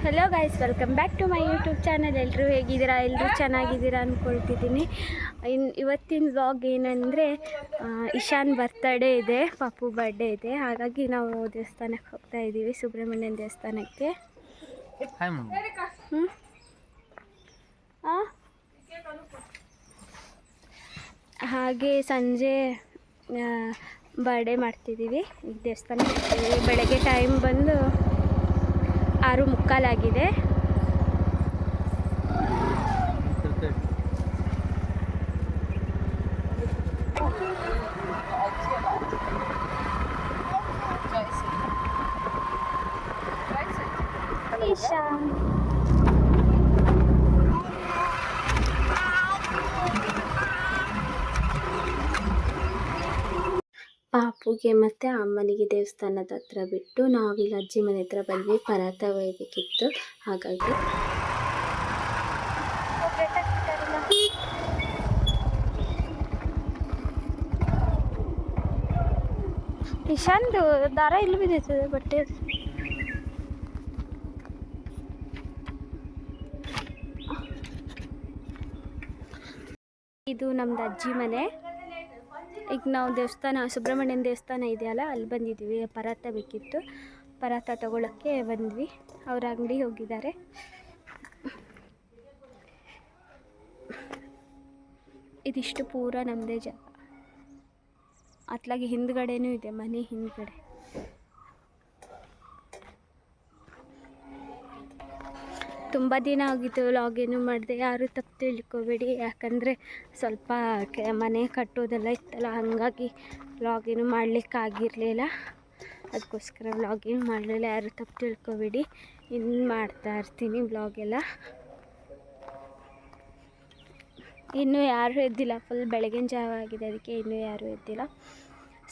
Hello guys, welcome back to my YouTube channel. ಎಲ್ಲರೂ ಹೇಗಿದ್ದೀರಾ? ಎಲ್ಲರೂ ಚೆನ್ನಾಗಿದ್ದೀರಾ ಅಂದ್ಕೊಳ್ತಿದ್ದೀನಿ. ಇವತ್ತಿನ ವ್ಲಾಗ್ ಏನಂದರೆ, ಇಶಾನ್ ಬರ್ತ್ಡೇ ಇದೆ, ಪಾಪು ಬರ್ಡೇ ಇದೆ. ಹಾಗಾಗಿ ನಾವು ದೇವಸ್ಥಾನಕ್ಕೆ ಹೋಗ್ತಾ ಇದ್ದೀವಿ, ಸುಬ್ರಹ್ಮಣ್ಯನ ದೇವಸ್ಥಾನಕ್ಕೆ. ಹಾಗೆ ಸಂಜೆ ಬರ್ಡೇ ಮಾಡ್ತಿದ್ದೀವಿ. ಈಗ ದೇವಸ್ಥಾನಕ್ಕೆ ಹೋಗ್ತಿದ್ದೀವಿ. ಬೆಳಗ್ಗೆ ಟೈಮ್ ಬಂದು 6:45 ಆಗಿದೆ. ಪಾಪುಗೆ ಮತ್ತು ಅಮ್ಮನಿಗೆ ದೇವಸ್ಥಾನದ ಹತ್ರ ಬಿಟ್ಟು ನಾವಿಲ್ಲಿ ಅಜ್ಜಿ ಮನೆ ಹತ್ರ ಬಂದ್ವಿ. ಪರಾತ ಒಯ್ಯಬೇಕಿತ್ತು, ಹಾಗಾಗಿ ಇಶಾನ್ದು ದಾರ ಇಲ್ಲಿ ಬಿದ್ದೈತದೆ ಬಟ್ಟೆ. ಇದು ನಮ್ದು ಅಜ್ಜಿ ಮನೆ. ಈಗ ನಾವು ಸುಬ್ರಹ್ಮಣ್ಯನ ದೇವಸ್ಥಾನ ಇದೆಯಲ್ಲ, ಅಲ್ಲಿ ಬಂದಿದ್ವಿ. ಪರಾತ ಬೇಕಿತ್ತು, ಪರಾತ ತಗೊಳ್ಳೋಕ್ಕೆ ಬಂದ್ವಿ. ಅವ್ರ ಅಂಗಡಿ ಹೋಗಿದ್ದಾರೆ. ಇದಿಷ್ಟು ಪೂರ ನಮ್ಮದೇ ಜಾಗ. ಅತ್ಲಾಗಿ ಹಿಂದ್ಗಡೆನೂ ಇದೆ, ಮನೆ ಹಿಂದ್ಗಡೆ. ತುಂಬ ದಿನ ಆಗಿತ್ತು ವ್ಲಾಗ್ ಏನೂ ಮಾಡಿದೆ. ಯಾರು ತಪ್ಪು ತಿಳ್ಕೊಬೇಡಿ, ಯಾಕಂದರೆ ಸ್ವಲ್ಪ ಮನೆ ಕಟ್ಟೋದೆಲ್ಲ ಇತ್ತಲ್ಲ, ಹಾಗಾಗಿ ವ್ಲಾಗ್ ಏನೂ ಮಾಡಲಿಕ್ಕಾಗಿರಲಿಲ್ಲ. ಅದಕ್ಕೋಸ್ಕರ ವ್ಲಾಗ್ ಏನು ಮಾಡಲಿಲ್ಲ, ಯಾರು ತಪ್ಪು ತಿಳ್ಕೊಬೇಡಿ. ಇನ್ನು ಮಾಡ್ತಾ ಇರ್ತೀನಿ ವ್ಲಾಗೆಲ್ಲ. ಇನ್ನೂ ಯಾರೂ ಎದ್ದಿಲ್ಲ, ಫುಲ್ ಬೆಳಗಿನ ಜಾವ ಆಗಿದೆ, ಅದಕ್ಕೆ ಇನ್ನೂ ಯಾರೂ ಎದ್ದಿಲ್ಲ.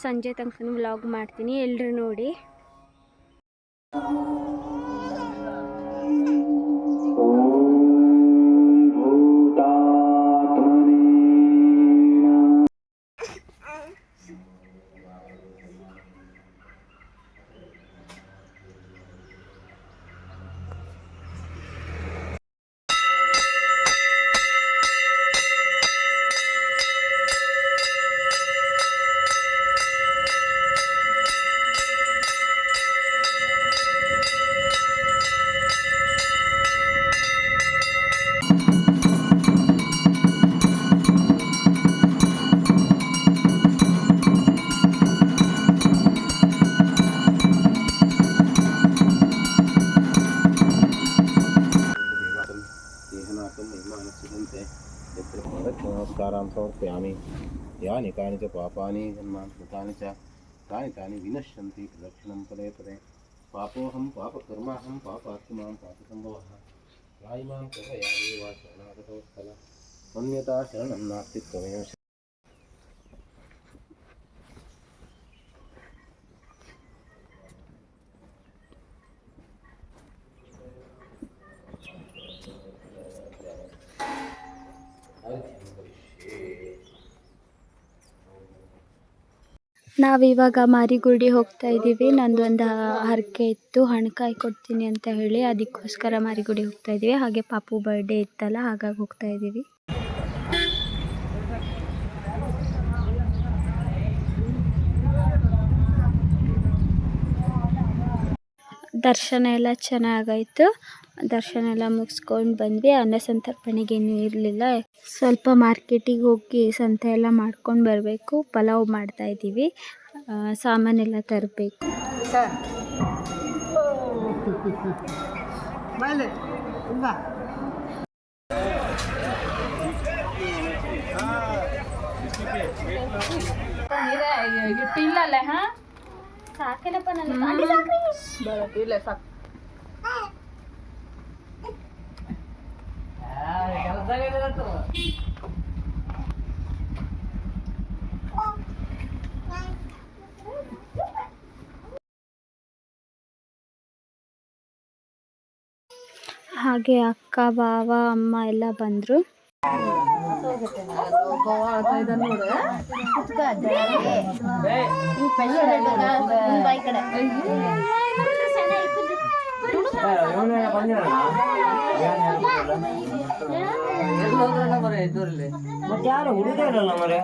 ಸಂಜೆ ತನಕ ವ್ಲಾಗ್ ಮಾಡ್ತೀನಿ, ಎಲ್ಲರೂ ನೋಡಿ. नमस्कारां समर्पयामि. यानि कानि च पापानि जन्मानि कृतानि च तानि तानि विनश्यन्ति प्रदक्षिणं पदे पदे. पापोऽहं पापकर्माहं पापात्मां पापसम्भवः. यायिमां कृपयामि वा शरणागतवत्सल. अन्यथा शरणं नास्ति त्वमेव. ನಾವಿವಾಗ ಮಾರಿಗುಡಿ ಹೋಗ್ತಾ ಇದ್ದೀವಿ. ನಂದೊಂದು ಹರಕೆ ಇತ್ತು, ಹಣಕಾಯಿ ಕೊಡ್ತೀನಿ ಅಂತ ಹೇಳಿ, ಅದಕ್ಕೋಸ್ಕರ ಮಾರಿಗುಡಿ ಹೋಗ್ತಾ ಇದ್ದೀವಿ. ಹಾಗೆ ಪಾಪು ಬರ್ಡೇ ಇತ್ತಲ್ಲ, ಹಾಗಾಗಿ ಹೋಗ್ತಾ ಇದ್ದೀವಿ. ದರ್ಶನ ಎಲ್ಲ ಚೆನ್ನಾಗಾಯಿತು. ದರ್ಶನ ಎಲ್ಲ ಮುಗಿಸ್ಕೊಂಡು ಬಂದ್ವಿ. ಅನ್ನ ಸಂತರ್ಪಣೆಗೆ ಇನ್ನೂ ಇರಲಿಲ್ಲ. ಸ್ವಲ್ಪ ಮಾರ್ಕೆಟಿಗೆ ಹೋಗಿ ಸಂತೆ ಎಲ್ಲ ಮಾಡ್ಕೊಂಡು ಬರಬೇಕು. ಪಲಾವ್ ಮಾಡ್ತಾ ಇದ್ದೀವಿ, ಸಾಮಾನೆಲ್ಲ ತರಬೇಕು. ಸಾಕೇನಪ್ಪ ನನ್ನ ಹಾಗೆ ಅಕ್ಕ, ಬಾವ, ಅಮ್ಮ ಎಲ್ಲ ಬಂದರು. ಮತ್ತೆ ಯಾರು ಹುಡುಗರಲ್ಲ ಮರೆ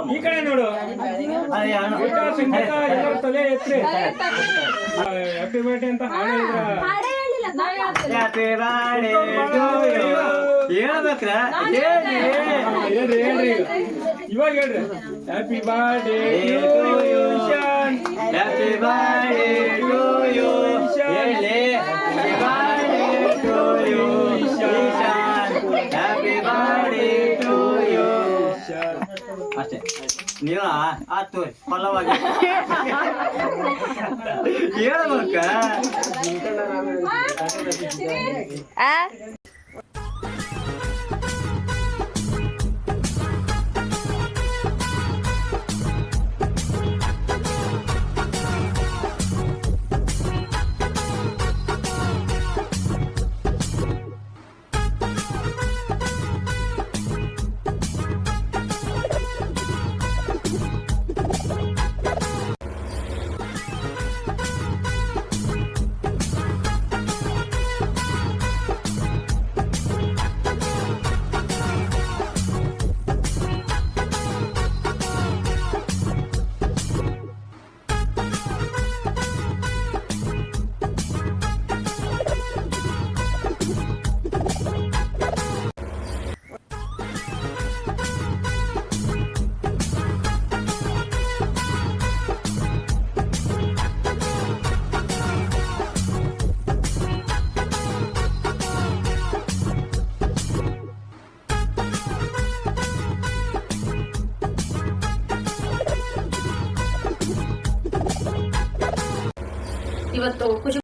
ಈ ಕಡೆ ನೋಡು ತಲೆ ಎತ್ರಿ ಹ್ಯಾಪಿ ಬರ್ಡೇ ಅಂತ ಹಾಡು ಹೇಳ್ಬೇಕ್ರ ಹೇಳ್ರಿ ಇವಾಗ ಹೇಳ್ರಿ happy birthday happy birthday to you ಹೇಳಿ ಹ್ಯಾಪಿ ಬರ್ಡೇ ಟು ಯು ಅಷ್ಟೇ ನೀವ ಆತು ಫಲವಾಗಿ ಹೇಳ್ಬೇಕ ಇವತ್ತು ಖುಷಿ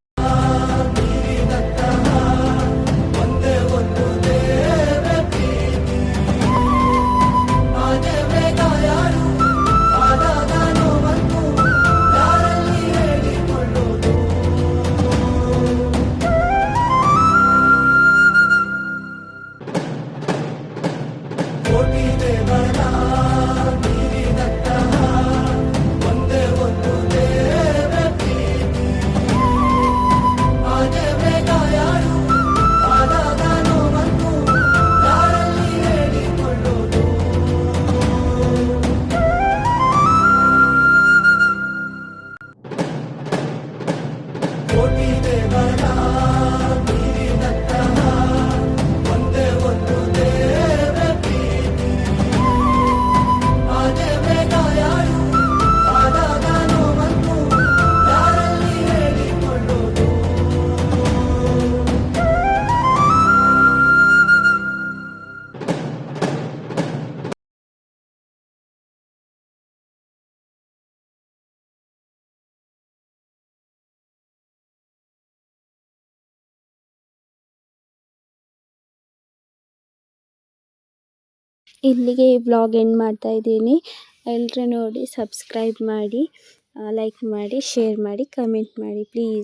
ಇಲ್ಲಿಗೆ ಈ ವ್ಲಾಗ್ ಎಂಡ್ ಮಾಡ್ತಾ ಇದ್ದೀನಿ. ಎಲ್ಲರೂ ನೋಡಿ ಸಬ್ಸ್ಕ್ರೈಬ್ ಮಾಡಿ, ಲೈಕ್ ಮಾಡಿ, ಶೇರ್ ಮಾಡಿ, ಕಮೆಂಟ್ ಮಾಡಿ ಪ್ಲೀಸ್.